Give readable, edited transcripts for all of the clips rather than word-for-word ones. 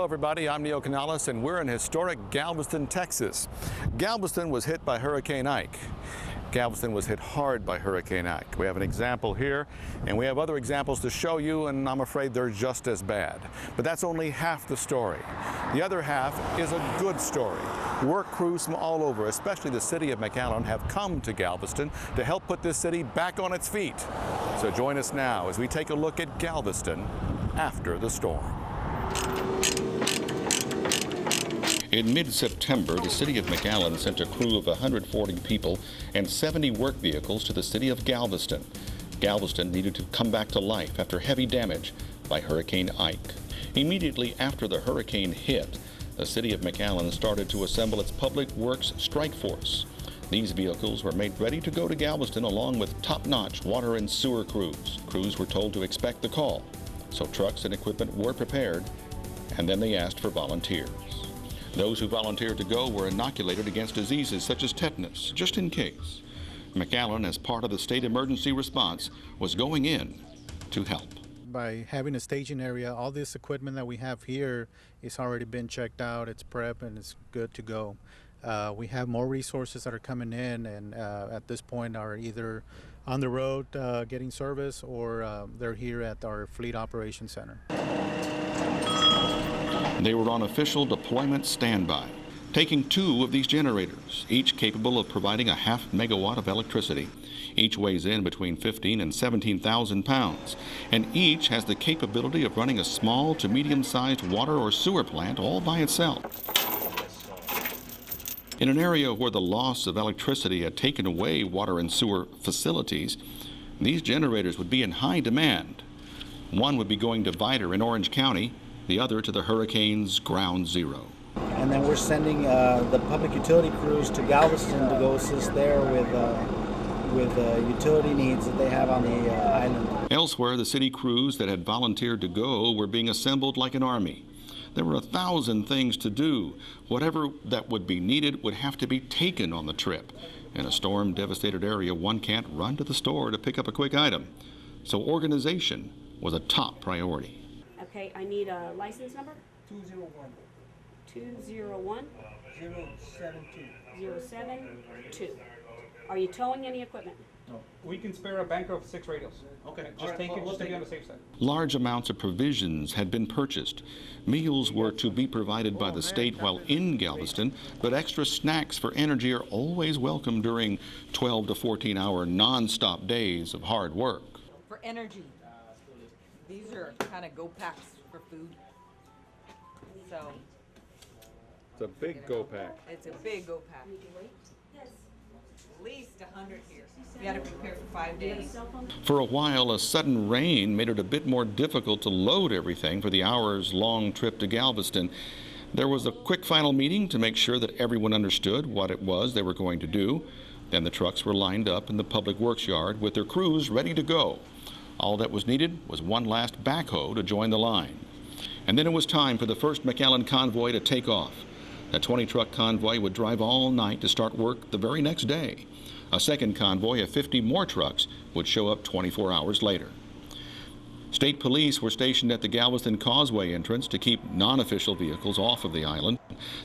Hello everybody, I'm Neil Canales and we're in historic Galveston, Texas. Galveston was hit by Hurricane Ike. Galveston was hit hard by Hurricane Ike. We have an example here and we have other examples to show you, and I'm afraid they're just as bad. But that's only half the story. The other half is a good story. Work crews from all over, especially the city of McAllen, have come to Galveston to help put this city back on its feet. So join us now as we take a look at Galveston after the storm. In mid-September, the city of McAllen sent a crew of 140 people and 70 work vehicles to the city of Galveston. Galveston needed to come back to life after heavy damage by Hurricane Ike. Immediately after the hurricane hit, the city of McAllen started to assemble its public works strike force. These vehicles were made ready to go to Galveston along with top-notch water and sewer crews. Crews were told to expect the call, so trucks and equipment were prepared, and then they asked for volunteers. Those who volunteered to go were inoculated against diseases such as tetanus, just in case. McAllen, as part of the state emergency response, was going in to help. By having a staging area, all this equipment that we have here is already been checked out, it's prepped, and it's good to go. We have more resources that are coming in and at this point are either on the road getting service or they're here at our Fleet Operations Center. They were on official deployment standby, taking 2 of these generators, each capable of providing a half megawatt of electricity. Each weighs in between 15 and 17,000 pounds, and each has the capability of running a small to medium-sized water or sewer plant all by itself. In an area where the loss of electricity had taken away water and sewer facilities, these generators would be in high demand. One would be going to Vidor in Orange County, the other to the hurricane's ground zero. And then we're sending the public utility crews to Galveston to go assist there with utility needs that they have on the island. Elsewhere, the city crews that had volunteered to go were being assembled like an army. There were 1,000 things to do. Whatever that would be needed would have to be taken on the trip. In a storm-devastated area, one can't run to the store to pick up a quick item. So organization was a top priority. Okay, I need a license number. 201. 201 072. 072. Are you towing any equipment? No. We can spare a bank of 6 radios. Okay. Just take it, just to be on the safe side. Large amounts of provisions had been purchased. Meals were to be provided by the state while in Galveston, but extra snacks for energy are always welcome during 12 to 14-hour non-stop days of hard work. For energy, these are kind of go packs for food. So It's a big go pack. it's a big go pack. At least 100 here. You got to prepare for 5 days. For a while, a sudden rain made it a bit more difficult to load everything for the hours-long trip to Galveston. There was a quick final meeting to make sure that everyone understood what it was they were going to do. Then the trucks were lined up in the public works yard with their crews ready to go. All that was needed was one last backhoe to join the line. And then it was time for the first McAllen convoy to take off. The 20-truck convoy would drive all night to start work the very next day. A second convoy of 50 more trucks would show up 24 hours later. State police were stationed at the Galveston Causeway entrance to keep non-official vehicles off of the island.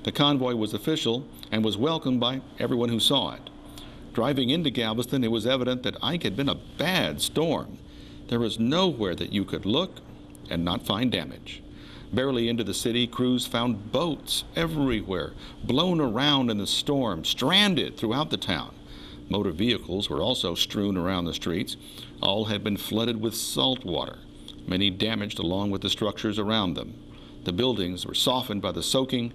The convoy was official and was welcomed by everyone who saw it. Driving into Galveston, it was evident that Ike had been a bad storm. There was nowhere that you could look and not find damage. Barely into the city, crews found boats everywhere, blown around in the storm, stranded throughout the town. Motor vehicles were also strewn around the streets. All had been flooded with salt water, many damaged along with the structures around them. The buildings were softened by the soaking,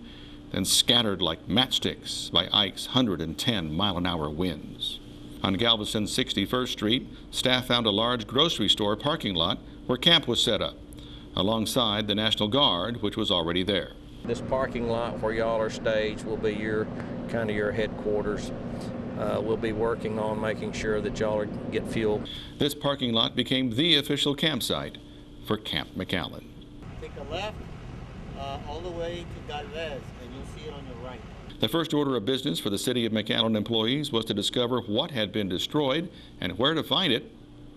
then scattered like matchsticks by Ike's 110-mile-an-hour winds. On Galveston's 61st Street, staff found a large grocery store parking lot where camp was set up, alongside the National Guard, which was already there. This parking lot where y'all are staged will be your headquarters. We'll be working on making sure that y'all get fuel. This parking lot became the official campsite for Camp McAllen. Take a left all the way to Galveston, and you'll see it on your right. The first order of business for the city of McAllen employees was to discover what had been destroyed and where to find it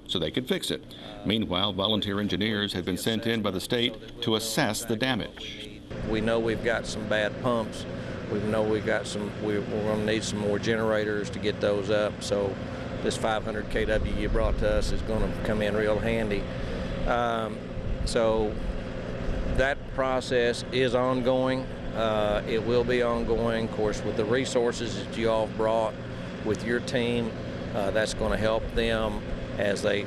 so they could fix it. Meanwhile, volunteer engineers had been sent in by the state to assess the damage. We know we've got some bad pumps. We know we're going to need some more generators to get those up. So this 500 kW you brought to us is going to come in real handy. So that process is ongoing. It will be ongoing, of course, with the resources that you all brought with your team. That's going to help them as they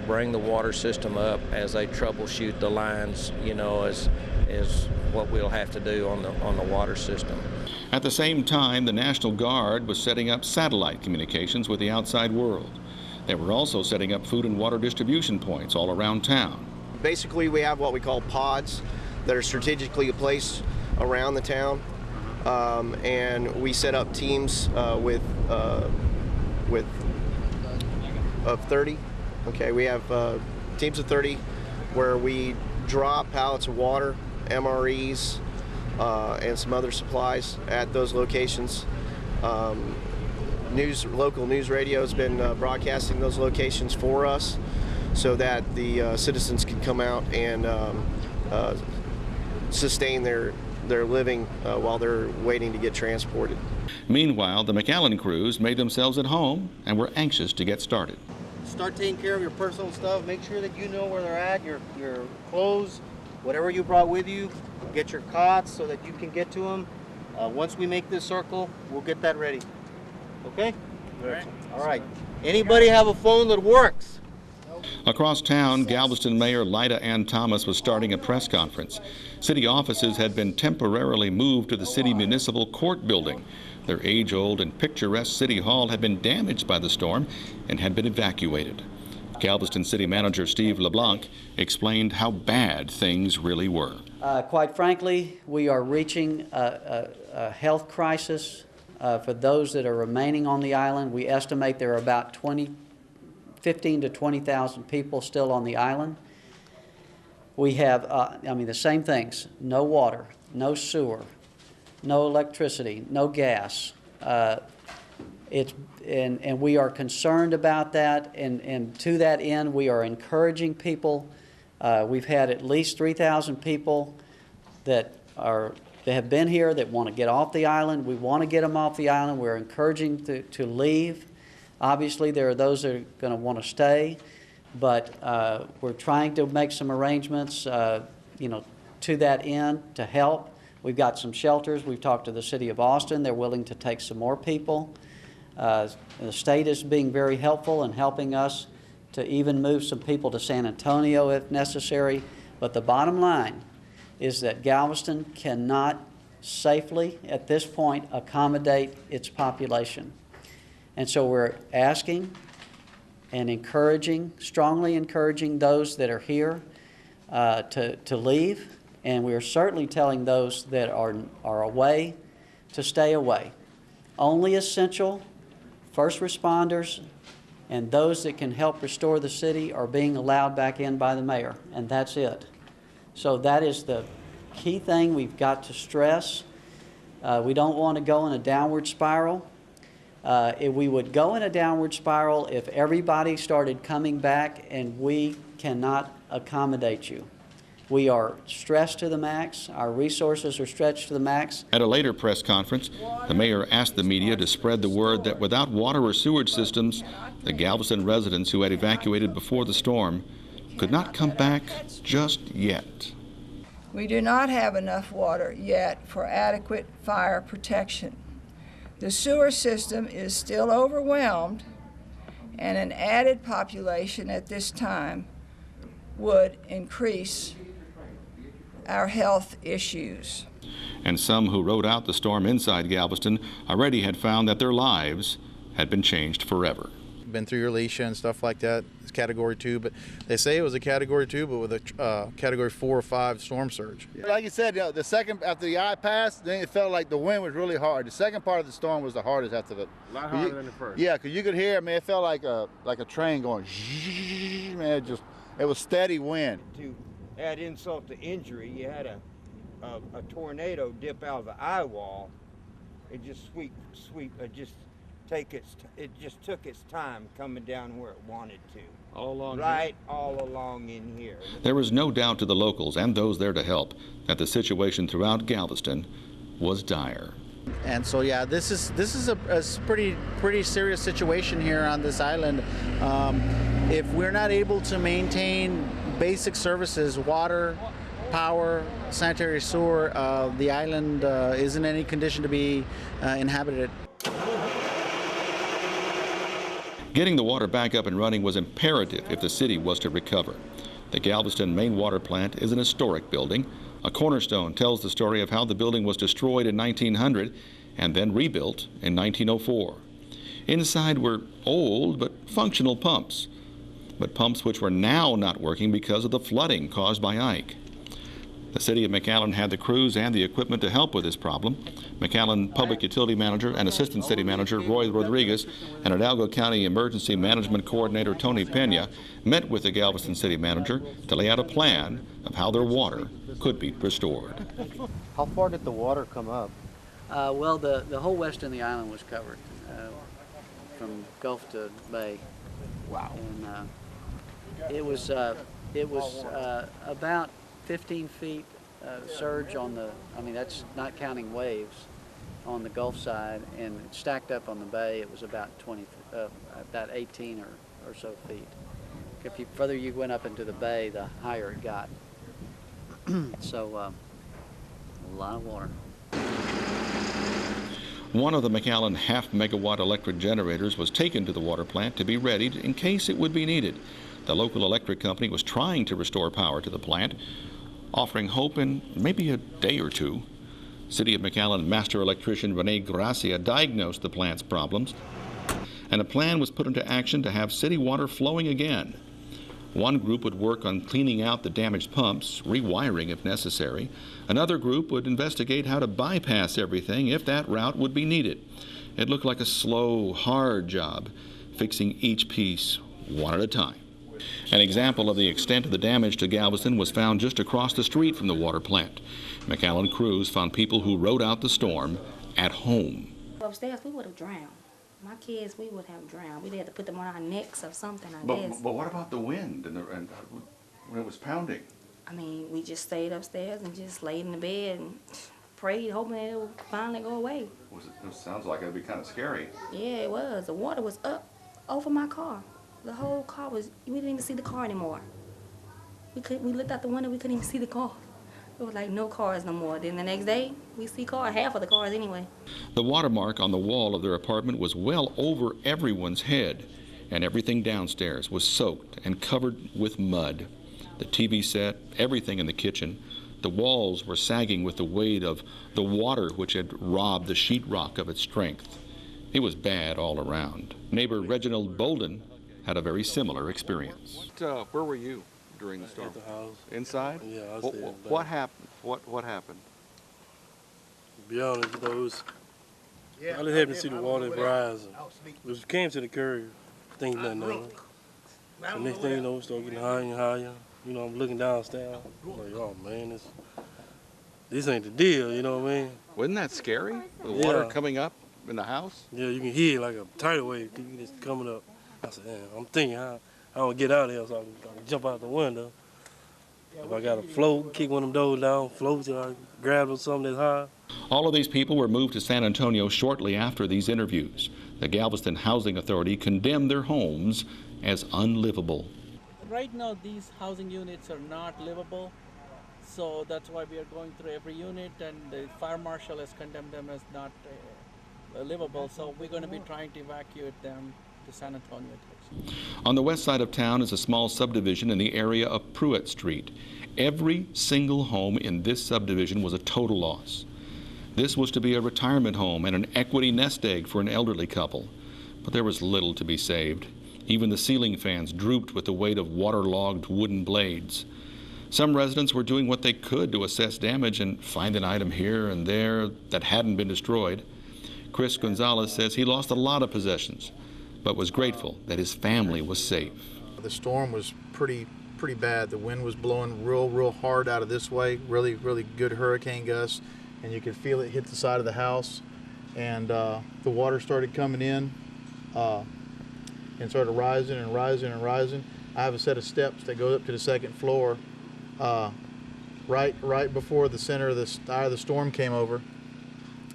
bring the water system up, as they troubleshoot the lines, you know, as what we'll have to do on the water system. At the same time, the National Guard was setting up satellite communications with the outside world. They were also setting up food and water distribution points all around town. Basically, we have what we call pods that are strategically placed around the town, and we set up teams with of 30. Okay, we have teams of 30 where we drop pallets of water, MREs, and some other supplies at those locations. Local news radio has been broadcasting those locations for us so that the citizens can come out and sustain their living while they're waiting to get transported. Meanwhile, the McAllen crews made themselves at home and were anxious to get started. Start taking care of your personal stuff. Make sure that you know where they're at, your clothes, whatever you brought with you. Get your cots so that you can get to them. Once we make this circle, we'll get that ready. Okay? All right. Anybody have a phone that works? Across town, Galveston Mayor Lyda Ann Thomas was starting a press conference. City offices had been temporarily moved to the city municipal court building. Their age-old and picturesque city hall had been damaged by the storm and had been evacuated. Galveston City Manager Steve LeBlanc explained how bad things really were. Quite frankly, we are reaching a health crisis for those that are remaining on the island. We estimate there are about 15 to 20,000 people still on the island. We have, the same things: no water, no sewer, no electricity, no gas. And we are concerned about that, and to that end, we are encouraging people. We've had at least 3,000 people that have been here that want to get off the island. We want to get them off the island. We're encouraging to leave. Obviously, there are those that are going to want to stay, but we're trying to make some arrangements, to that end to help. We've got some shelters. We've talked to the city of Austin. They're willing to take some more people. The state is being very helpful in helping us to even move some people to San Antonio if necessary. But the bottom line is that Galveston cannot safely, at this point, accommodate its population. And so we're asking and encouraging, strongly encouraging those that are here to leave. And we're certainly telling those that are away to stay away. Only essential first responders and those that can help restore the city are being allowed back in by the mayor, and that's it. So that is the key thing we've got to stress. We don't want to go in a downward spiral. If we would go in a downward spiral if everybody started coming back, and we cannot accommodate you. We are stressed to the max. Our resources are stretched to the max. At a later press conference, the mayor asked the media to spread the word that without water or sewage systems, the Galveston residents who had evacuated before the storm could not come back just yet. We do not have enough water yet for adequate fire protection. The sewer system is still overwhelmed, and an added population at this time would increase our health issues. And some who rode out the storm inside Galveston already had found that their lives had been changed forever. Been through Alicia and stuff like that. It's Category 2, but they say it was a Category 2, but with a Category 4 or 5 storm surge. Like you said, the second after the eye passed, then it felt like the wind was really hard. The second part of the storm was the hardest after the. A lot harder than the first. Yeah, because you could hear, it felt like a train going. Man, it was steady wind. To add insult to injury, you had a tornado dip out of the eye wall. It just just it just took its time coming down where it wanted to. All along Right, all along in here. There was no doubt to the locals and those there to help that the situation throughout Galveston was dire. And so, yeah, this is a pretty serious situation here on this island. If we're not able to maintain basic services, water, power, sanitary sewer, the island isn't in any condition to be inhabited. Getting the water back up and running was imperative if the city was to recover. The Galveston main water plant is an historic building. A cornerstone tells the story of how the building was destroyed in 1900 and then rebuilt in 1904. Inside were old but functional pumps, but pumps which were now not working because of the flooding caused by Ike. The city of McAllen had the crews and the equipment to help with this problem. McAllen Public Utility Manager and Assistant City Manager Roy Rodriguez and Hidalgo County Emergency Management Coordinator Tony Pena met with the Galveston City Manager to lay out a plan of how their water could be restored. How far did the water come up? Well, the whole west end of the island was covered, from Gulf to Bay. Wow. And it was about 15 feet surge on the, I mean, that's not counting waves, on the Gulf side, and stacked up on the bay, it was about 18 or so feet. If you further you went up into the bay, the higher it got. So, a lot of water. One of the McAllen half-megawatt electric generators was taken to the water plant to be readied in case it would be needed. The local electric company was trying to restore power to the plant, offering hope in maybe a day or two. City of McAllen master electrician Rene Gracia diagnosed the plant's problems, and a plan was put into action to have city water flowing again. One group would work on cleaning out the damaged pumps, rewiring if necessary. Another group would investigate how to bypass everything if that route would be needed. It looked like a slow, hard job, fixing each piece one at a time. An example of the extent of the damage to Galveston was found just across the street from the water plant. McAllen crews found people who rode out the storm at home. Upstairs, we would have drowned. My kids, we would have drowned. We'd have to put them on our necks or something, I guess. But what about the wind and when it was pounding? I mean, we just stayed upstairs and just laid in the bed and prayed, hoping it would finally go away. It sounds like it'd be kind of scary. Yeah, it was. The water was up over my car. The whole car was, we didn't even see the car anymore. We looked out the window, we couldn't even see the car. It was like no cars no more. Then the next day, we see half of the cars anyway. The watermark on the wall of their apartment was well over everyone's head, and everything downstairs was soaked and covered with mud. The TV set, everything in the kitchen, the walls were sagging with the weight of the water which had robbed the sheetrock of its strength. It was bad all around. Neighbor Reginald Bolden had a very similar experience. Where were you during the storm? At the house. Inside? Yeah, I was there. What happened? What happened? To be honest, I just happened to see the water rise. It came to the curb, think nothing of it. The next thing you know, it started getting higher and higher. You know, I'm looking downstairs. I'm like, oh man, this ain't the deal, you know what I mean? Wasn't that scary? The water coming up in the house? Yeah, you can hear it like a tidal wave just coming up. I said, man, I'm thinking I don't get out of here so I can jump out the window. If I got to float, kick one of them doors down, float till I grab something that's high. All of these people were moved to San Antonio shortly after these interviews. The Galveston Housing Authority condemned their homes as unlivable. Right now, these housing units are not livable, so that's why we are going through every unit, and the fire marshal has condemned them as not livable, so we're going to be trying to evacuate them to San Antonio. On the west side of town is a small subdivision in the area of Pruitt Street. Every single home in this subdivision was a total loss. This was to be a retirement home and an equity nest egg for an elderly couple, but there was little to be saved. Even the ceiling fans drooped with the weight of waterlogged wooden blades. Some residents were doing what they could to assess damage and find an item here and there that hadn't been destroyed. Chris Gonzalez says he lost a lot of possessions, but was grateful that his family was safe. The storm was pretty bad. The wind was blowing real hard out of this way, really good hurricane gusts, and you could feel it hit the side of the house. and the water started coming in and started rising and rising and rising. I have a set of steps that go up to the second floor. Right before the center of the eye of the storm came over,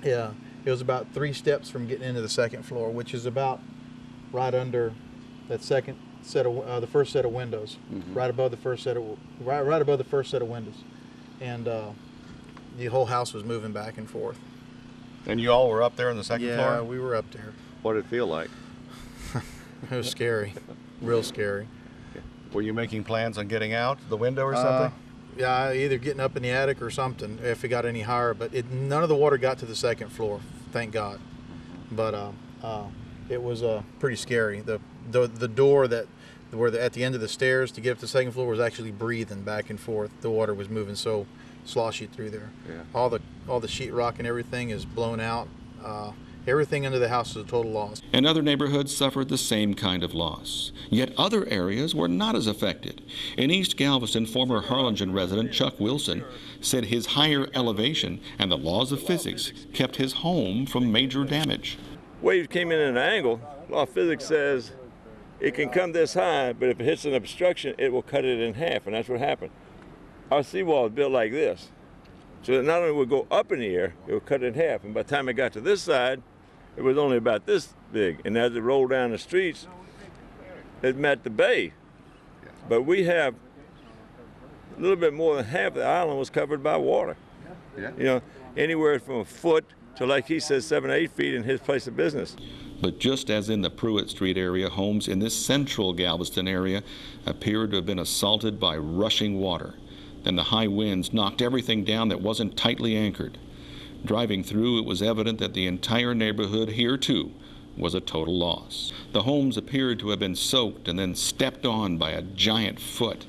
yeah, it was about 3 steps from getting into the second floor, which is about right under that second set of the first set of windows, right above the first set of right above the first set of windows, and the whole house was moving back and forth. And you all were up there on the second floor? Yeah, we were up there. What did it feel like? It was scary, real scary. Were you making plans on getting out the window or something? Yeah, either getting up in the attic or something if it got any higher. But none of the water got to the second floor, thank God. But it was pretty scary. The door that at the end of the stairs to get up to the second floor was actually breathing back and forth. The water was moving so sloshy through there. Yeah. All the sheetrock and everything is blown out. Everything under the house is a total loss. And other neighborhoods suffered the same kind of loss. Yet other areas were not as affected. In East Galveston, former Harlingen resident Chuck Wilson said his higher elevation and the laws of physics kept his home from major damage. Waves came in at an angle. Law of physics says it can come this high, but if it hits an obstruction, it will cut it in half, and that's what happened. Our seawall is built like this, so that not only would it go up in the air, it would cut it in half, and by the time it got to this side, it was only about this big, and as it rolled down the streets, it met the bay. But we have a little bit more than half the island was covered by water. Yeah. You know, anywhere from a foot to, like he says, 7 or 8 feet in his place of business. But just as in the Pruitt Street area, homes in this central Galveston area appeared to have been assaulted by rushing water. Then the high winds knocked everything down that wasn't tightly anchored. Driving through, it was evident that the entire neighborhood here, too, was a total loss. The homes appeared to have been soaked and then stepped on by a giant foot.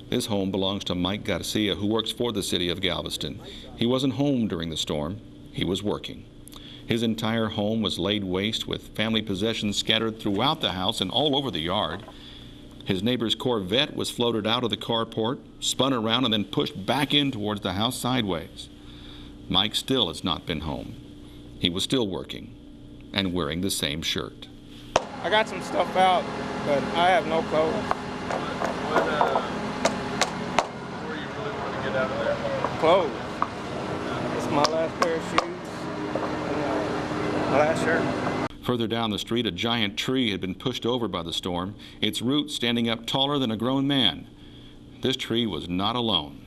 This home belongs to Mike Garcia, who works for the city of Galveston. He wasn't home during the storm. He was working. His entire home was laid waste with family possessions scattered throughout the house and all over the yard. His neighbor's Corvette was floated out of the carport, spun around, and then pushed back in towards the house sideways. Mike still has not been home. He was still working and wearing the same shirt. I got some stuff out, but I have no clothes. What were you really going to get out of there? Clothes. It's my last pair of shoes and my last shirt. Further down the street, a giant tree had been pushed over by the storm, its roots standing up taller than a grown man. This tree was not alone.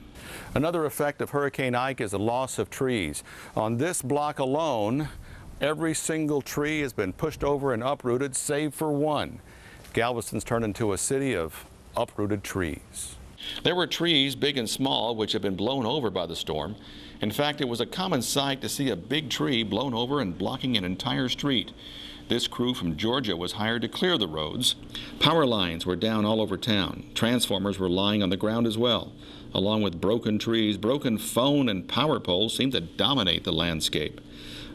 Another effect of Hurricane Ike is the loss of trees. On this block alone, every single tree has been pushed over and uprooted, save for one. Galveston's turned into a city of uprooted trees. There were trees, big and small, which had been blown over by the storm. In fact, it was a common sight to see a big tree blown over and blocking an entire street. This crew from Georgia was hired to clear the roads. Power lines were down all over town. Transformers were lying on the ground as well. Along with broken trees, broken phone and power poles seemed to dominate the landscape.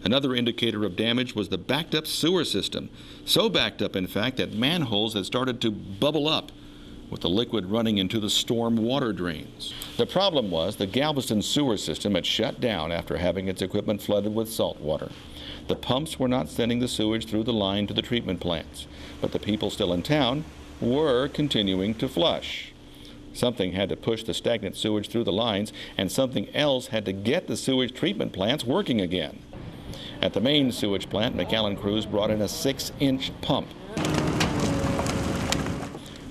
Another indicator of damage was the backed up sewer system. So backed up, in fact, that manholes had started to bubble up, with the liquid running into the storm water drains. The problem was the Galveston sewer system had shut down after having its equipment flooded with salt water. The pumps were not sending the sewage through the line to the treatment plants, but the people still in town were continuing to flush. Something had to push the stagnant sewage through the lines, and something else had to get the sewage treatment plants working again. At the main sewage plant, McAllen crews brought in a 6-inch pump.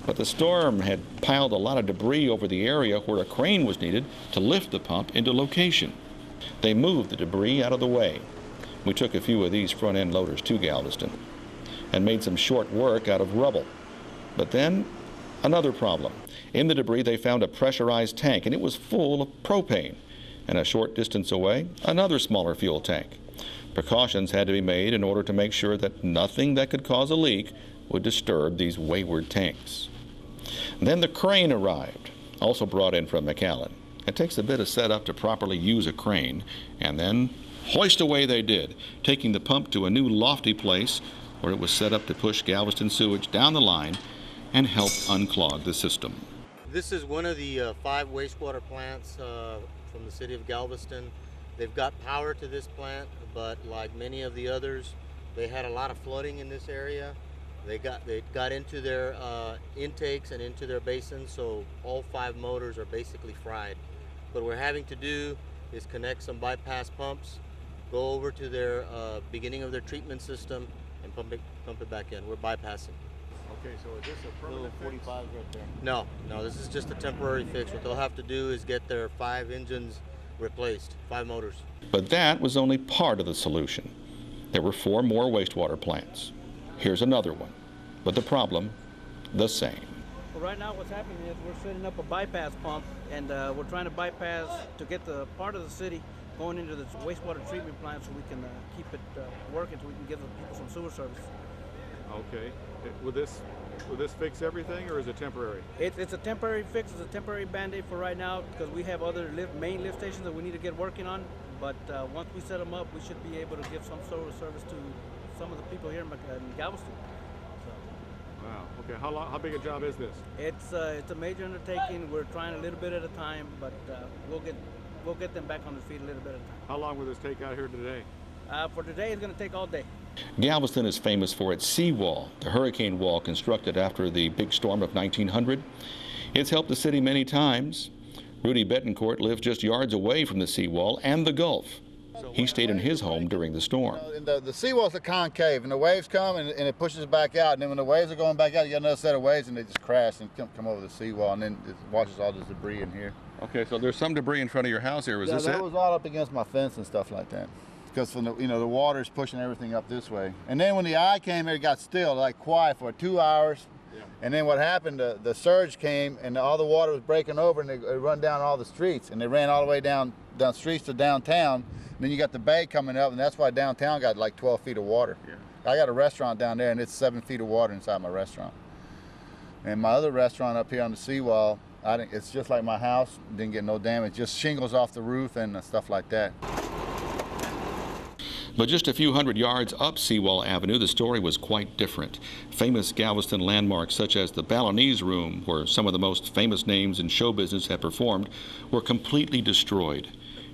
But the storm had piled a lot of debris over the area where a crane was needed to lift the pump into location. They moved the debris out of the way. We took a few of these front-end loaders to Galveston and made some short work out of rubble. But then, another problem. In the debris, they found a pressurized tank, and it was full of propane. And a short distance away, another smaller fuel tank. Precautions had to be made in order to make sure that nothing that could cause a leak would disturb these wayward tanks. Then the crane arrived, also brought in from McAllen. It takes a bit of setup to properly use a crane, and then hoist away they did, taking the pump to a new lofty place where it was set up to push Galveston sewage down the line and help unclog the system. This is one of the 5 wastewater plants from the city of Galveston. They've got power to this plant, but like many of the others, they had a lot of flooding in this area. They got into their intakes and into their basins, so all 5 motors are basically fried. What we're having to do is connect some bypass pumps, go over to their beginning of their treatment system, and pump it back in. We're bypassing. Okay, so is this a permanent 45 right there? No, this is just a temporary fix. What they'll have to do is get their 5 engines replaced, 5 motors. But that was only part of the solution. There were 4 more wastewater plants. Here's another one, but the problem, the same. Well, right now what's happening is we're setting up a bypass pump, and we're trying to bypass to get the part of the city going into the wastewater treatment plant so we can keep it working so we can give the people some sewer service. Okay. Will this fix everything, or is it temporary? It's a temporary fix. It's a temporary band-aid for right now because we have other main lift stations that we need to get working on. But once we set them up, we should be able to give some sort of service to some of the people here in Galveston. So. Wow. Okay. How big a job is this? It's a major undertaking. We're trying a little bit at a time, but we'll get them back on their feet a little bit at a time. How long will this take out here today? For today, it's going to take all day. Galveston is famous for its seawall, the hurricane wall constructed after the big storm of 1900. It's helped the city many times. Rudy Betancourt lives just yards away from the seawall and the Gulf. He stayed in his home during the storm. The seawall's a concave, and the waves come and it pushes it back out. And then when the waves are going back out, you got another set of waves, and they just crash and come over the seawall, and then it washes all this debris in here. Okay, so there's some debris in front of your house here. Was this it? Yeah, that was all up against my fence and stuff like that. Because from the water's pushing everything up this way. And then when the eye came, it got still, like quiet for 2 hours. Yeah. And then what happened? The surge came, and all the water was breaking over, and it run down all the streets, and they ran all the way down streets to downtown. And then you got the bay coming up, and that's why downtown got like 12 feet of water. Yeah. I got a restaurant down there, and it's 7 feet of water inside my restaurant. And my other restaurant up here on the seawall, it's just like my house. Didn't get no damage, just shingles off the roof and stuff like that. But just a few hundred yards up Seawall Avenue, the story was quite different. Famous Galveston landmarks such as the Balinese Room, where some of the most famous names in show business have performed, were completely destroyed.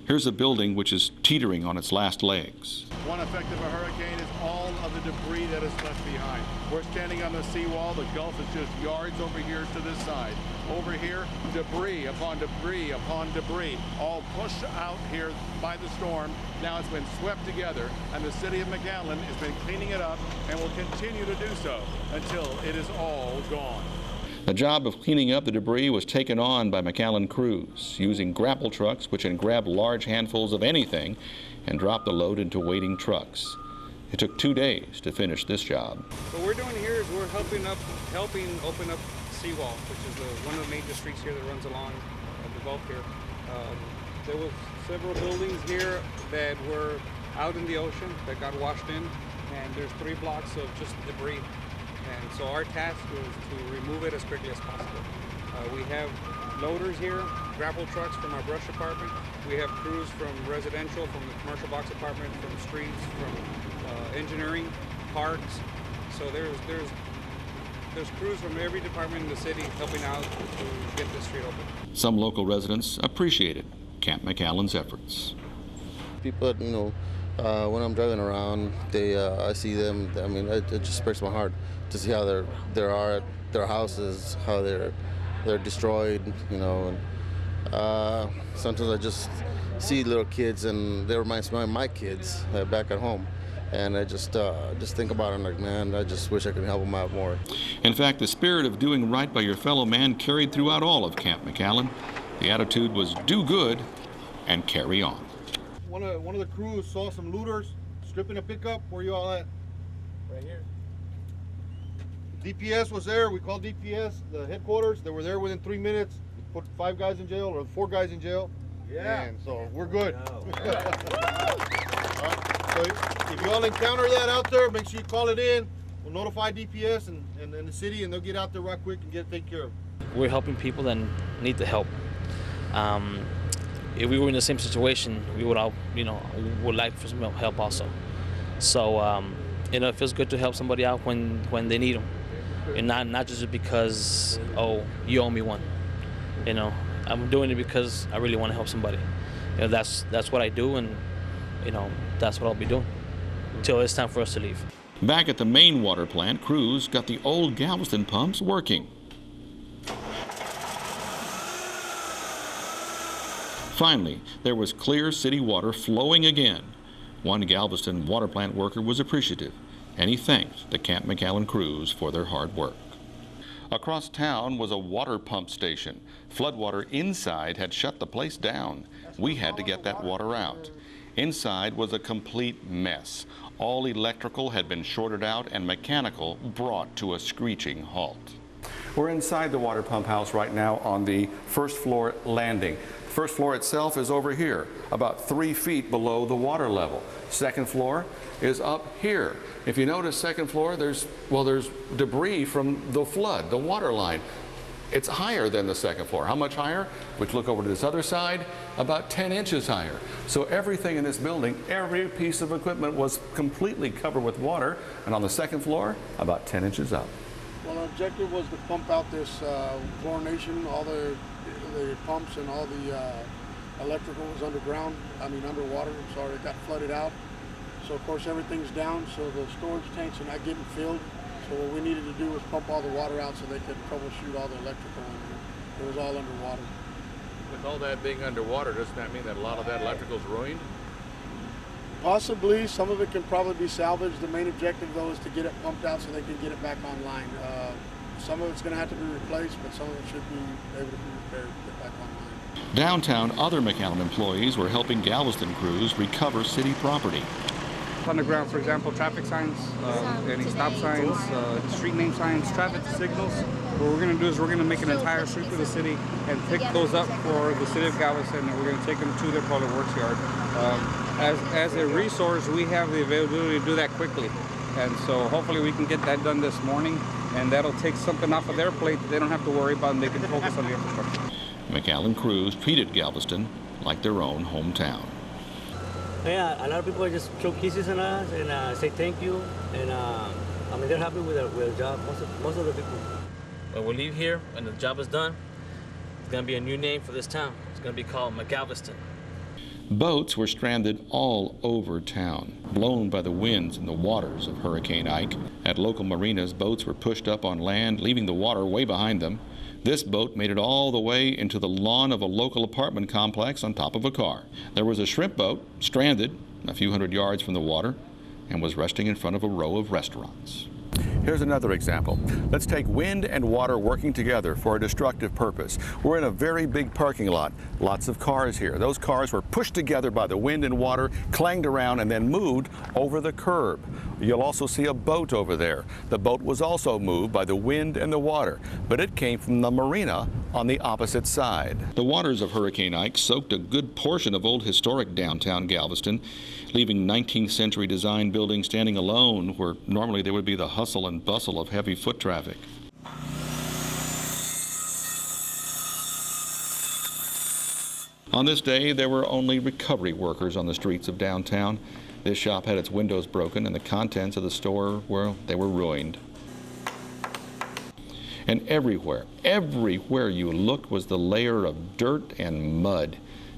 Here's a building which is teetering on its last legs. One effect of a hurricane is all of the debris that is left behind. We're standing on the seawall. The Gulf is just yards over here to this side. Over here, debris upon debris upon debris, all pushed out here by the storm. Now it's been swept together, and the city of McAllen has been cleaning it up and will continue to do so until it is all gone. The job of cleaning up the debris was taken on by McAllen crews, using grapple trucks which can grab large handfuls of anything and drop the load into waiting trucks. It took 2 days to finish this job. What we're doing here is we're helping open up Seawall, which is one of the major streets here that runs along the Gulf here. There was several buildings here that were out in the ocean that got washed in, and there's 3 blocks of just debris. And so our task was to remove it as quickly as possible. We have loaders here, grapple trucks from our brush department. We have crews from residential, from the commercial box department, from streets, from engineering, parks. So there's crews from every department in the city helping out to get this street open. Some local residents appreciated Camp McAllen's efforts. People, when I'm driving around, I see them. I mean, it just breaks my heart to see how their houses, how they're destroyed. And sometimes I just see little kids, and they remind me of my kids back at home. And I just think about it, and like, man, I just wish I could help them out more. In fact, the spirit of doing right by your fellow man carried throughout all of Camp McAllen. The attitude was do good and carry on. One of the crews saw some looters stripping a pickup. Where you all at? Right here. DPS was there. We called DPS, the headquarters. They were there within 3 minutes. We put 5 guys in jail, or 4 guys in jail. Yeah. And so we're good. So if you all encounter that out there, make sure you call it in. We'll notify DPS and the city, and they'll get out there right quick and get it taken care of. We're helping people that need the help. If we were in the same situation, we would all, would like for some help also. So, it feels good to help somebody out when they need them, and not just because, oh, you owe me one. I'm doing it because I really want to help somebody. that's what I do, and that's what I'll be doing until it's time for us to leave. Back at the main water plant, crews got the old Galveston pumps working. Finally, there was clear city water flowing again. One Galveston water plant worker was appreciative, and he thanked the Camp McAllen crews for their hard work. Across town was a water pump station. Floodwater inside had shut the place down. We had to get that water out. Inside was a complete mess. All electrical had been shorted out and mechanical brought to a screeching halt. We're inside the water pump house right now on the first floor landing. First floor itself is over here, about 3 feet below the water level. Second floor is up here. If you notice, second floor, there's debris from the flood, the water line. It's higher than the second floor. How much higher? We look over to this other side, about 10 inches higher. So everything in this building, every piece of equipment was completely covered with water, and on the second floor, about 10 inches up. Well, our objective was to pump out this chlorination. All the pumps and all the electrical was underground, underwater, so it got flooded out. So of course everything's down, so the storage tanks are not getting filled. So what we needed to do was pump all the water out so they could troubleshoot all the electrical, and it was all underwater. With all that being underwater, doesn't that mean that a lot of that electrical is ruined? Possibly. Some of it can probably be salvaged. The main objective, though, is to get it pumped out so they can get it back online. Some of it's going to have to be replaced, but some of it should be able to be repaired and get back online. Downtown, other McAllen employees were helping Galveston crews recover city property. Underground, for example, traffic signs, any stop signs, street name signs, traffic signals. What we're going to do is we're going to make an entire sweep of the city and pick those up for the city of Galveston, and we're going to take them to their public works yard. As a resource, we have the availability to do that quickly, and so hopefully we can get that done this morning, and that'll take something off of their plate that they don't have to worry about, and they can focus on the infrastructure. McAllen crews treated Galveston like their own hometown. Yeah, a lot of people just throw kisses on us and say thank you, and they're happy with the job. Most of the people. When we leave here and the job is done, it's going to be a new name for this town. It's going to be called McAlveston. Boats were stranded all over town, blown by the winds and the waters of Hurricane Ike. At local marinas, boats were pushed up on land, leaving the water way behind them. This boat made it all the way into the lawn of a local apartment complex on top of a car. There was a shrimp boat stranded a few hundred yards from the water and was resting in front of a row of restaurants. Here's another example. Let's take wind and water working together for a destructive purpose. We're in a very big parking lot. Lots of cars here. Those cars were pushed together by the wind and water, clanged around, and then moved over the curb. You'll also see a boat over there. The boat was also moved by the wind and the water, but it came from the marina on the opposite side. The waters of Hurricane Ike soaked a good portion of old historic downtown Galveston, leaving 19th century design buildings standing alone where normally there would be the hustle and bustle of heavy foot traffic. On this day, there were only recovery workers on the streets of downtown. This shop had its windows broken and the contents of the store, well, they were ruined. And everywhere you looked was the layer of dirt and mud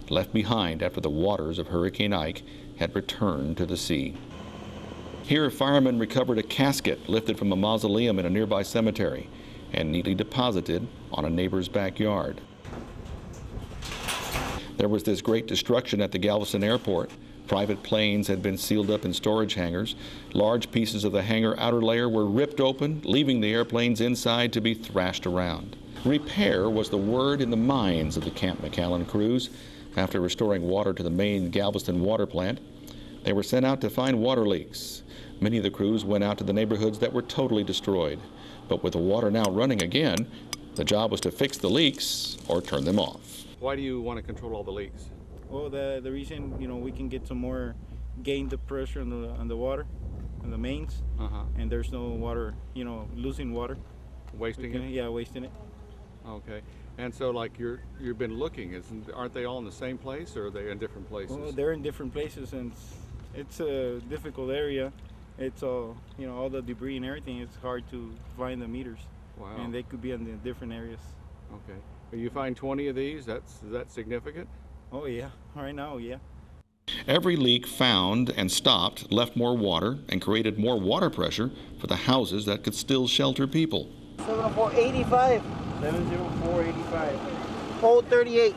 left behind after the waters of Hurricane Ike had returned to the sea. Here, firemen recovered a casket lifted from a mausoleum in a nearby cemetery and neatly deposited on a neighbor's backyard. There was this great destruction at the Galveston airport. Private planes had been sealed up in storage hangars. Large pieces of the hangar outer layer were ripped open, leaving the airplanes inside to be thrashed around. Repair was the word in the minds of the Camp McAllen crews. After restoring water to the main Galveston water plant, they were sent out to find water leaks. Many of the crews went out to the neighborhoods that were totally destroyed. But with the water now running again, the job was to fix the leaks or turn them off. Why do you want to control all the leaks? Well, the reason, we can get some more, gain the pressure on the water, on the mains, and there's no water, losing water. Wasting it? Yeah, wasting it. Okay. And so, like, you've been looking, aren't they all in the same place, or are they in different places? Well, they're in different places, and it's a difficult area. It's all, all the debris and everything. It's hard to find the meters. Wow. And they could be in the different areas. Okay. But you find 20 of these, is that significant? Oh yeah, right now, yeah. Every leak found and stopped left more water and created more water pressure for the houses that could still shelter people. 70485. 70485. 038.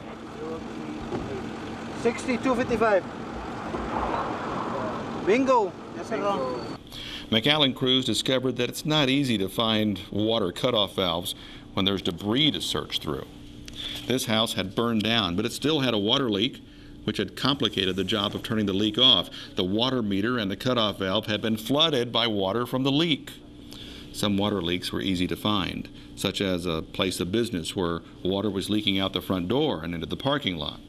6255. Bingo. Yes, sir. McAllen crews discovered that it's not easy to find water cutoff valves when there's debris to search through. This house had burned down, but it still had a water leak, which had complicated the job of turning the leak off. The water meter and the cutoff valve had been flooded by water from the leak. Some water leaks were easy to find, such as a place of business where water was leaking out the front door and into the parking lot.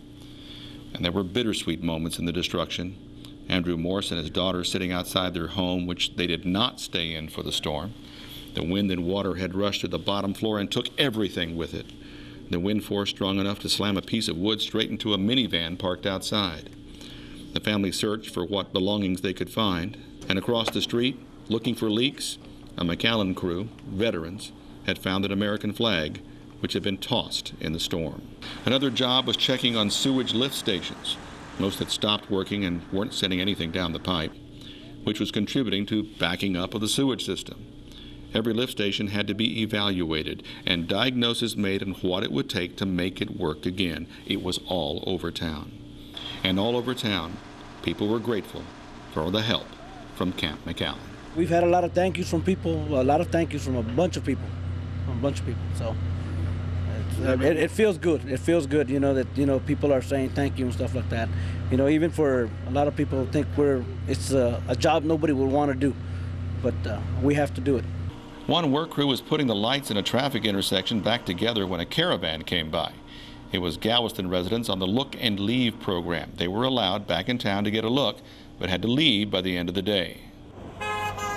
And there were bittersweet moments in the destruction. Andrew Morse and his daughter sitting outside their home, which they did not stay in for the storm. The wind and water had rushed to the bottom floor and took everything with it. The wind force strong enough to slam a piece of wood straight into a minivan parked outside. The family searched for what belongings they could find, and across the street, looking for leaks, a McAllen crew, veterans, had found an American flag, which had been tossed in the storm. Another job was checking on sewage lift stations. Most had stopped working and weren't sending anything down the pipe, which was contributing to backing up of the sewage system. Every lift station had to be evaluated and diagnosis made on what it would take to make it work again. It was all over town. And all over town, people were grateful for the help from Camp McAllen. We've had a lot of thank yous from people, a lot of thank yous from a bunch of people, So it feels good. It feels good, you know, that, you know, people are saying thank you and stuff like that. You know, even for a lot of people think it's a job nobody would want to do, but we have to do it. One work crew was putting the lights in a traffic intersection back together when a caravan came by. It was Galveston residents on the Look and Leave program. They were allowed back in town to get a look, but had to leave by the end of the day.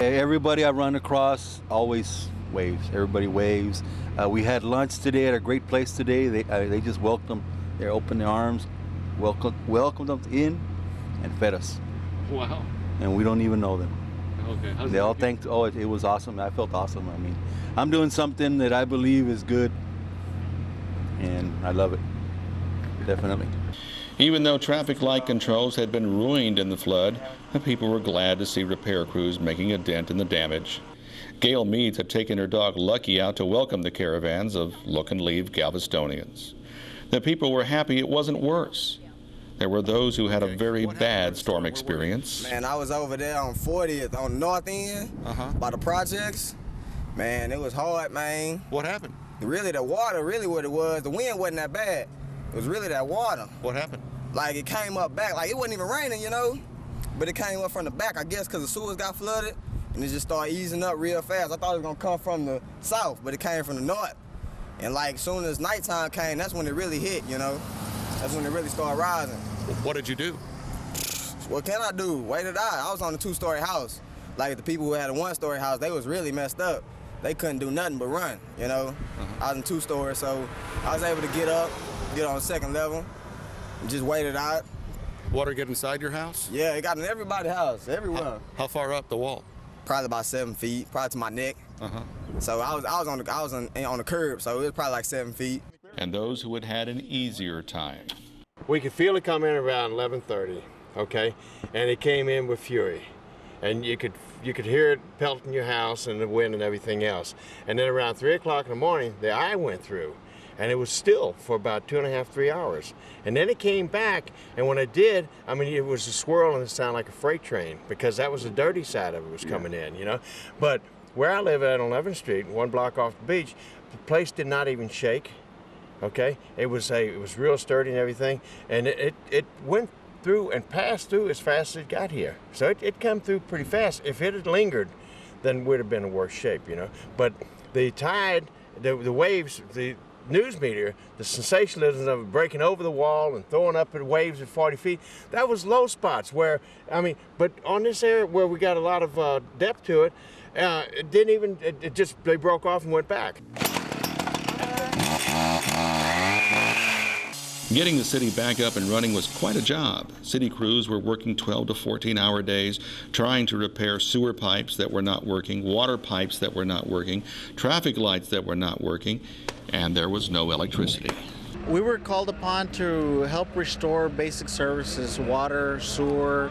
Everybody I run across always waves. Everybody waves. We had lunch today at a great place today. They just welcomed. They opened their arms, welcomed them in, and fed us. Wow. And we don't even know them. Okay. They all thanked. Oh, it was awesome. I felt awesome. I mean, I'm doing something that I believe is good, and I love it. Definitely. Even though traffic light controls had been ruined in the flood, the people were glad to see repair crews making a dent in the damage. Gail Meads had taken her dog Lucky out to welcome the caravans of Look and Leave Galvestonians. The people were happy it wasn't worse. There were those who had a very bad storm experience. Man, I was over there on 40th on the north end by the projects. Man, it was hard, man. What happened? Really, the water, really what it was. The wind wasn't that bad. It was really that water. What happened? Like, it came up back. Like, it wasn't even raining, you know? But it came up from the back, I guess, because the sewers got flooded, and it just started easing up real fast. I thought it was going to come from the south, but it came from the north. And, like, as soon as nighttime came, that's when it really hit, you know? That's when it really started rising. What did you do? What can I do? Wait it out. I was on a 2-story house. Like, the people who had a 1-story house, they was really messed up. They couldn't do nothing but run, you know? I was in 2 stories, so I was able to get up, get on the 2nd level, and just wait it out. Water get inside your house? Yeah, it got in everybody's house, everywhere. How far up the wall? Probably about 7 feet, probably to my neck. So I was on the curb, so it was probably like 7 feet. And those who had had an easier time. We could feel it come in around 11:30, okay, and it came in with fury, and you could hear it pelting your house and the wind and everything else. And then around 3 o'clock in the morning, the eye went through, and it was still for about 2.5, 3 hours. And then it came back, and when it did, I mean, it was a swirl and it sounded like a freight train, because that was the dirty side of it was coming in, you know. But where I live at on 11th Street, 1 block off the beach, the place did not even shake. Okay, it was real sturdy and everything, and it went through and passed through as fast as it got here. So it came through pretty fast. If it had lingered, then it would have been in worse shape, you know. But the tide, the waves, the news media, the sensationalism of it breaking over the wall and throwing up at waves at 40 feet, that was low spots where, I mean, but on this area where we got a lot of depth to it, it didn't even, it just, they broke off and went back. Getting the city back up and running was quite a job. City crews were working 12 to 14-hour days, trying to repair sewer pipes that were not working, water pipes that were not working, traffic lights that were not working, and there was no electricity. We were called upon to help restore basic services, water, sewer,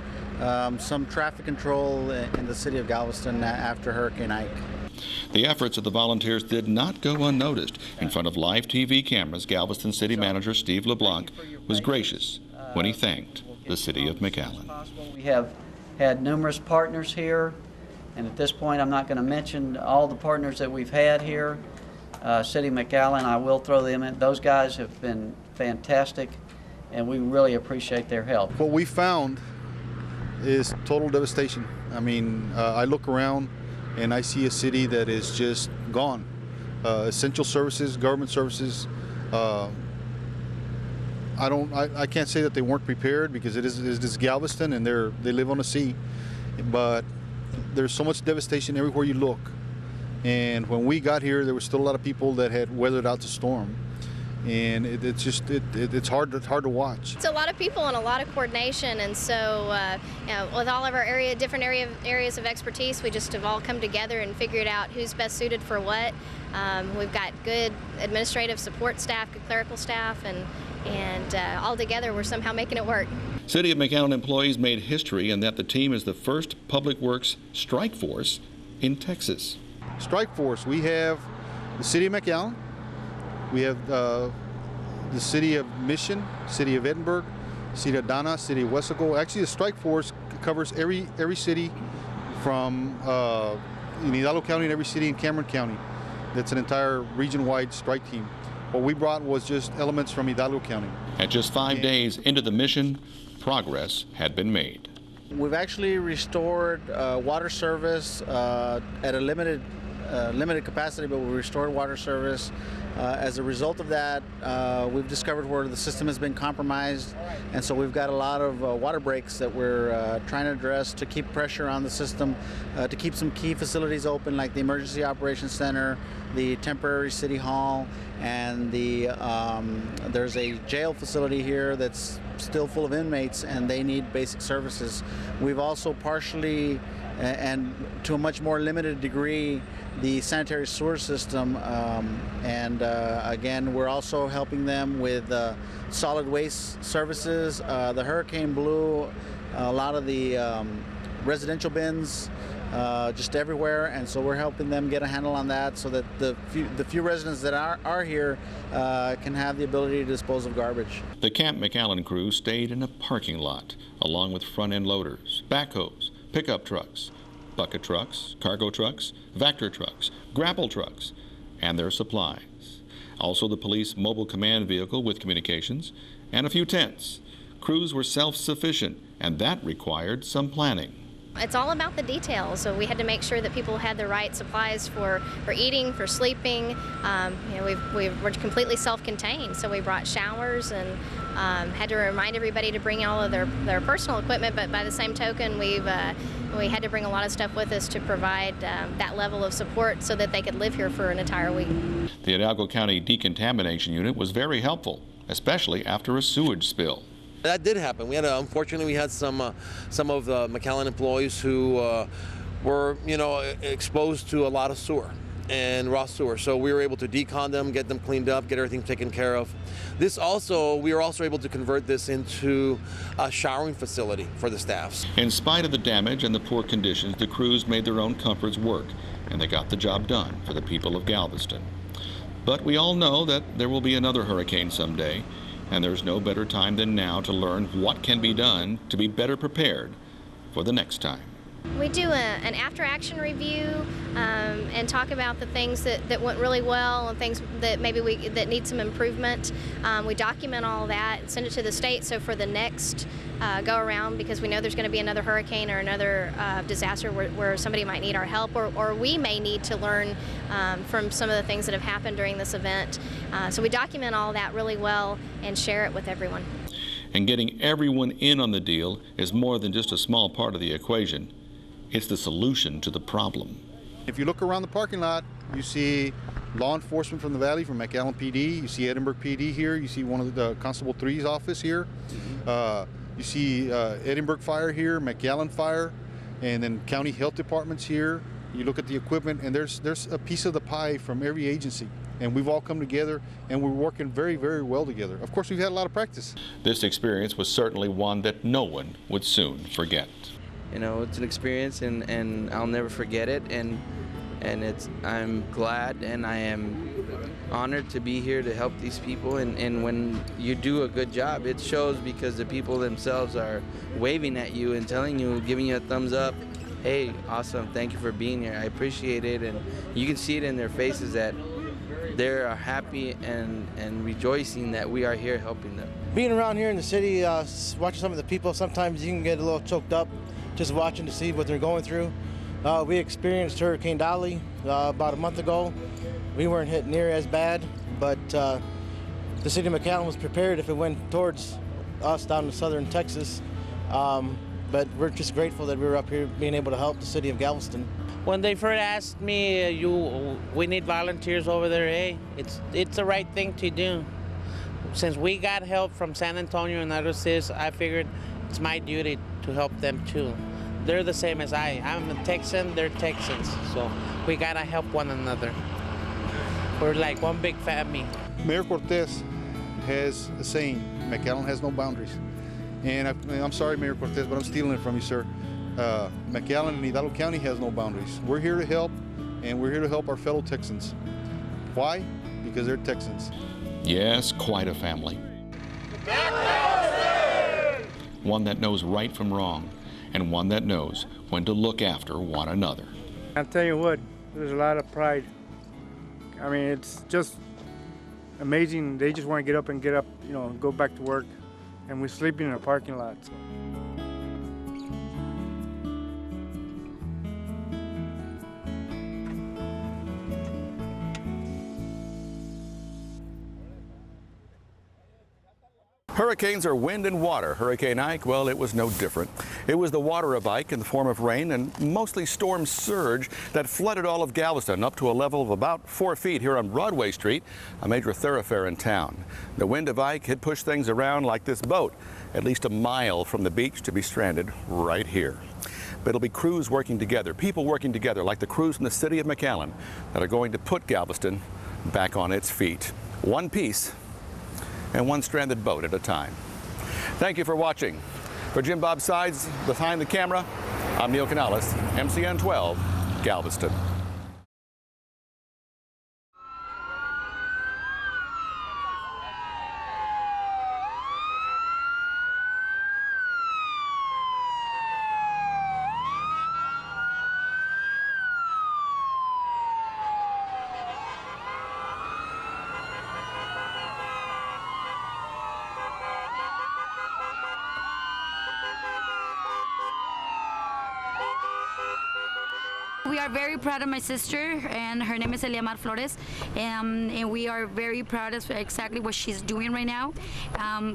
some traffic control in the city of Galveston after Hurricane Ike. The efforts of the volunteers did not go unnoticed. In front of live TV cameras, Galveston City Manager Steve LeBlanc was gracious when he thanked the city of McAllen. We have had numerous partners here, and at this point I'm not going to mention all the partners that we've had here. City of McAllen, I will throw them in. Those guys have been fantastic, and we really appreciate their help. What we found is total devastation. I mean, I look around and I see a city that is just gone. Essential services, government services. I can't say that they weren't prepared, because it is Galveston and they live on the sea. But there's so much devastation everywhere you look. And when we got here, there were still a lot of people that had weathered out the storm. And it's hard to watch. It's a lot of people and a lot of coordination, and so with all of our different areas of expertise, we just have all come together and figured out who's best suited for what. We've got good administrative support staff, good clerical staff, and all together we're somehow making it work. City of McAllen employees made history in that the team is the first public works strike force in Texas. Strike force, we have the city of McAllen. We have the city of Mission, city of Edinburgh, city of Donna, city of Wesco. Actually, the strike force covers every city from in Hidalgo County and every city in Cameron County. That's an entire region-wide strike team. What we brought was just elements from Hidalgo County. At just 5 days into the mission, progress had been made. We've actually restored water service at a limited capacity, but we restored water service. As a result of that, we've discovered where the system has been compromised, and so we've got a lot of water breaks that we're trying to address to keep pressure on the system, to keep some key facilities open, like the Emergency Operations Center, the temporary city hall, and there's a jail facility here that's still full of inmates, and they need basic services. We've also partially, and to a much more limited degree, the sanitary sewer system, and again, we're also helping them with solid waste services. The hurricane blew a lot of the residential bins just everywhere, and so we're helping them get a handle on that, so that the few residents that are here can have the ability to dispose of garbage. The Camp McAllen crew stayed in a parking lot, along with front-end loaders, backhoes, pickup trucks, bucket trucks, cargo trucks, Vector trucks, grapple trucks, and their supplies. Also the police mobile command vehicle with communications, and a few tents. Crews were self-sufficient, and that required some planning. It's all about the details, so we had to make sure that people had the right supplies for eating, for sleeping. We're completely self-contained, so we brought showers and had to remind everybody to bring all of their personal equipment, but by the same token, we had to bring a lot of stuff with us to provide that level of support so that they could live here for an entire week. The Hidalgo County Decontamination Unit was very helpful, especially after a sewage spill. That did happen. Unfortunately, we had some of the McAllen employees who were, exposed to a lot of sewer and raw sewer. So we were able to decon them, get them cleaned up, get everything taken care of. We were also able to convert this into a showering facility for the staffs. In spite of the damage and the poor conditions, the crews made their own comforts work, and they got the job done for the people of Galveston. But we all know that there will be another hurricane someday, and there's no better time than now to learn what can be done to be better prepared for the next time. We do an after-action review and talk about the things that went really well and things that maybe that need some improvement. We document all that and send it to the state, so for the next go-around, because we know there's going to be another hurricane or another disaster where somebody might need our help, or we may need to learn from some of the things that have happened during this event. So we document all that really well and share it with everyone. And getting everyone in on the deal is more than just a small part of the equation. It's the solution to the problem. If you look around the parking lot, you see law enforcement from the valley, from McAllen PD. You see Edinburgh PD here. You see one of the Constable 3's office here. You see Edinburgh Fire here, McAllen Fire, and then county health departments here. You look at the equipment, and there's a piece of the pie from every agency. and we've all come together, and we're working very, very well together. Of course, we've had a lot of practice. This experience was certainly one that no one would soon forget. You know, it's an experience, and I'll never forget it. And I'm glad and I am honored to be here to help these people. And when you do a good job, it shows because the people themselves are waving at you and telling you, giving you a thumbs up. Hey, awesome, thank you for being here. I appreciate it. And you can see it in their faces that they're happy and rejoicing that we are here helping them. Being around here in the city, watching some of the people, sometimes you can get a little choked up just watching to see what they're going through. We experienced Hurricane Ike about a month ago. We weren't hit near as bad, but the city of McAllen was prepared if it went towards us down in southern Texas. But we're just grateful that we were up here being able to help the city of Galveston. When they first asked me, we need volunteers over there, hey, it's the right thing to do. Since we got help from San Antonio and other cities, I figured it's my duty to help them too. They're the same as I'm a Texan, they're Texans, so we gotta help one another. We're like one big family. Mayor Cortez has a saying, McAllen has no boundaries. And I'm sorry, Mayor Cortez, but I'm stealing it from you, sir. McAllen and Hidalgo County has no boundaries. We're here to help, and we're here to help our fellow Texans. Why? Because they're Texans. Yes, quite a family. One that knows right from wrong, and one that knows when to look after one another. I'll tell you what, there's a lot of pride. I mean, it's just amazing. They just want to get up, you know, go back to work, and we're sleeping in a parking lot. So. Hurricanes are wind and water. Hurricane Ike, well, it was no different. It was the water of Ike in the form of rain and mostly storm surge that flooded all of Galveston up to a level of about 4 feet here on Broadway Street, a major thoroughfare in town. The wind of Ike had pushed things around like this boat, at least a mile from the beach to be stranded right here. But it'll be crews working together, people working together like the crews in the city of McAllen that are going to put Galveston back on its feet. One piece and one stranded boat at a time. Thank you for watching. For Jim Bob Sides behind the camera, I'm Neil Canales, MCN 12, Galveston. We are very proud of my sister, and her name is Eliamar Flores, and we are very proud of exactly what she's doing right now.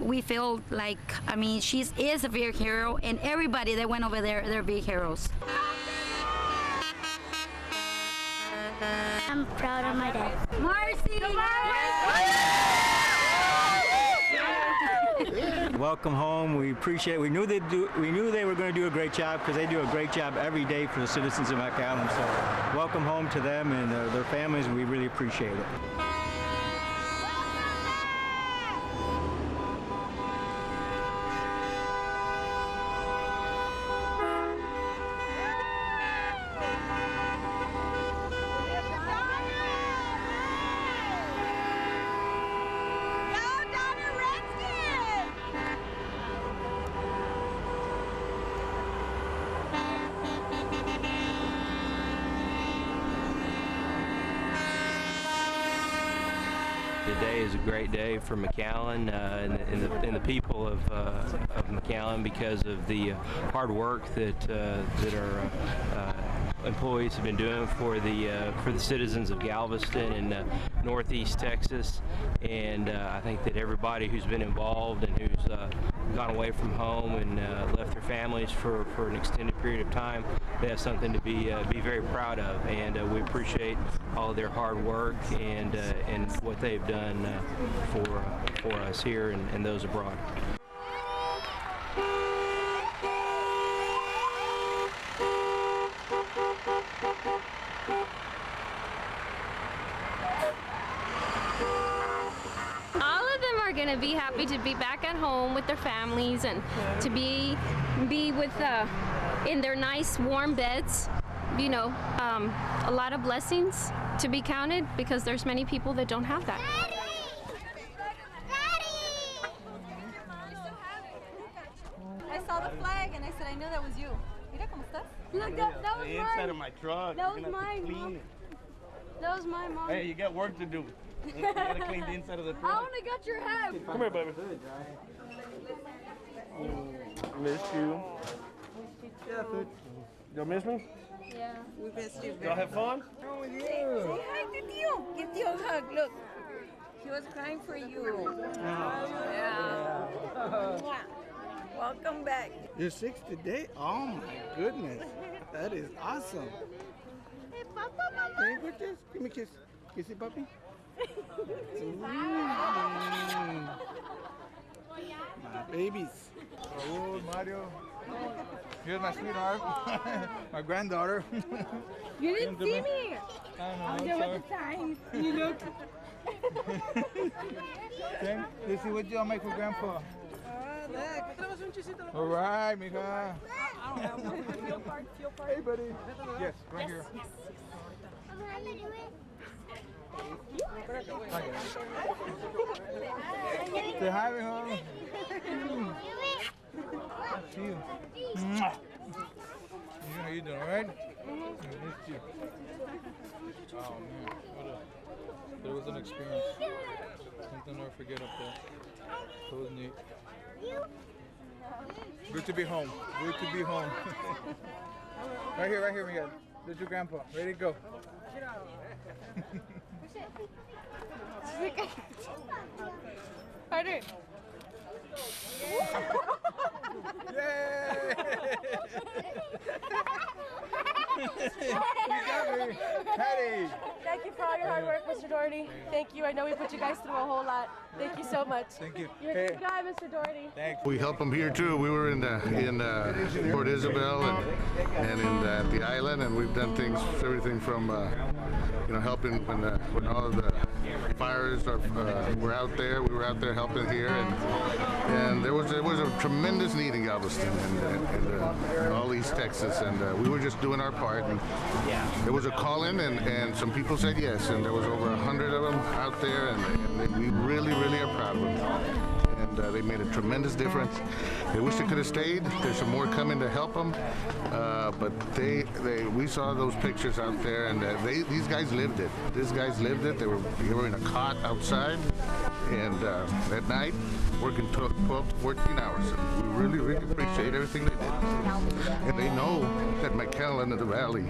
We feel like, I mean, she is a big hero, and everybody that went over there, they're big heroes. I'm proud of my dad. Marcy! Welcome home. We appreciate it. We knew they were going to do a great job because they do a great job every day for the citizens of McAllen. So welcome home to them and their families. We really appreciate it. Today is a great day for McAllen and the people of McAllen because of the hard work that our employees have been doing for the citizens of Galveston and Northeast Texas. And I think that everybody who's been involved and who's gone away from home and left their families for an extended period of time, they have something to be very proud of. And we appreciate all of their hard work and what they've done for us here and those abroad. going to be happy to be back at home with their families and to be with in their nice warm beds. You know, a lot of blessings to be counted because there's many people that don't have that. I saw the flag and I said, I knew that was you. Mira cómo estás. Look, that was the mine. inside of my truck. That was You're gonna have to mine, clean Mom. it. That was my mom. Hey, you got work to do. You gotta clean the inside of the I truck. only got your hat. Come here, baby. Missed you. Yeah, food. Y'all miss me? Yeah. We missed you. Y'all have fun? Oh, yeah. Say hi to Tio. Give Tio a hug. Look. He was crying for you. Yeah. Welcome back. You're 6 today? Oh my goodness. That is awesome. Hey, Papa, Mama. Can you put this? Give me a kiss. Kiss it, puppy. My babies. Oh, Mario. Here's my sweetheart. My granddaughter. You didn't see me. I There was a time. You look. Okay, let's see what y'all make for Grandpa. Look. All right, mija. Feel part. Hey, buddy. Yes, right here. Say hi, mijo. See you. Mwah. How you doing, all right? I missed you. Oh, man. But it was an experience. Something I'll never forget up there. It was neat. Good to be home. Good to be home. Right here, Miguel. There's your grandpa. Ready to go. Harder. Yay! You got me. Patty. Thank you for all your hard work, Mr. Doherty. Thank you. I know we put you guys through a whole lot. Thank you so much. Thank you. You're a good guy, Mr. Doherty. Thanks. We help them here too. We were in Port Isabel and in the island, and we've done things, everything from helping when all of the fires were out there. We were out there helping here, and there was a tremendous need in Galveston and all East Texas, and we were just doing our part. And there was a call-in, and some people said yes, and there was over 100 of them out there, and we really are proud of them. And they made a tremendous difference. They wish they could have stayed. There's some more coming to help them, but we saw those pictures out there, and these guys lived it. These guys lived it. They were in a cot outside, and at night working 12 to 14 hours. And we really appreciate everything they did. And they know that McAllen and the Valley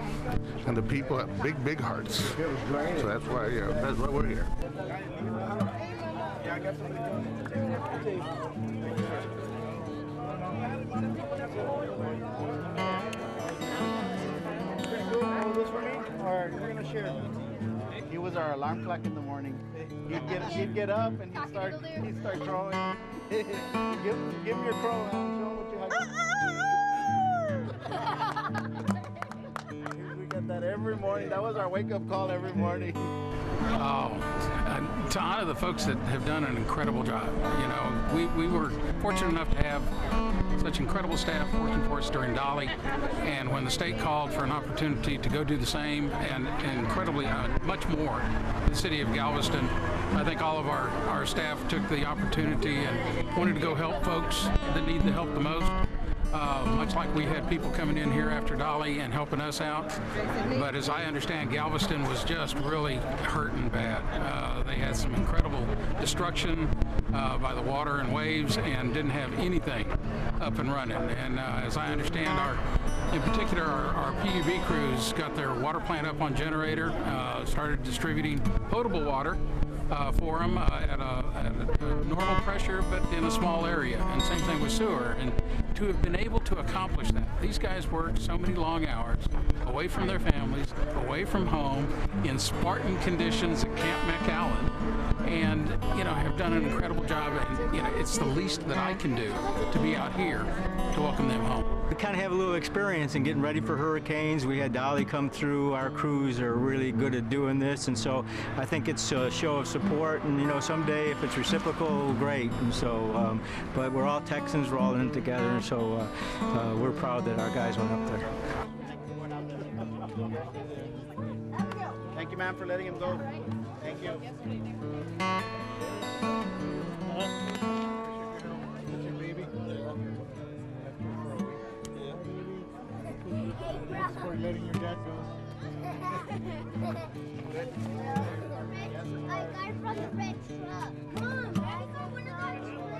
and the people have big hearts. So that's why we're here. This for me, or you're gonna share? He was our alarm clock in the morning. He'd get up and he'd start crowing. give him your crow, Alan. Show him what you have. We got that every morning. That was our wake-up call every morning. To honor the folks that have done an incredible job. You know, we were fortunate enough to have such incredible staff working for us during Dolly, and when the state called for an opportunity to go do the same, and incredibly much more, the city of Galveston, I think all of our staff took the opportunity and wanted to go help folks that need the help the most. Much like we had people coming in here after Dolly and helping us out. But as I understand, Galveston was just really hurting bad. They had some incredible destruction by the water and waves and didn't have anything up and running. And as I understand, in particular, our PUB crews got their water plant up on generator, started distributing potable water for them at a normal pressure, but in a small area, and same thing with sewer. And to have been able to accomplish that, these guys worked so many long hours, away from their families, away from home, in Spartan conditions at Camp McAllen, and have done an incredible job. And it's the least that I can do to be out here to welcome them home. kind of have a little experience in getting ready for hurricanes. We had Dolly come through. Our crews are really good at doing this, and so I think it's a show of support. And you know, someday if it's reciprocal, great. And so, but we're all Texans. We're all in it together, and so we're proud that our guys went up there. Thank you, ma'am, for letting him go. Thank you. Thanks for letting your dad go. I got it from the red truck. Mom, I got one of those.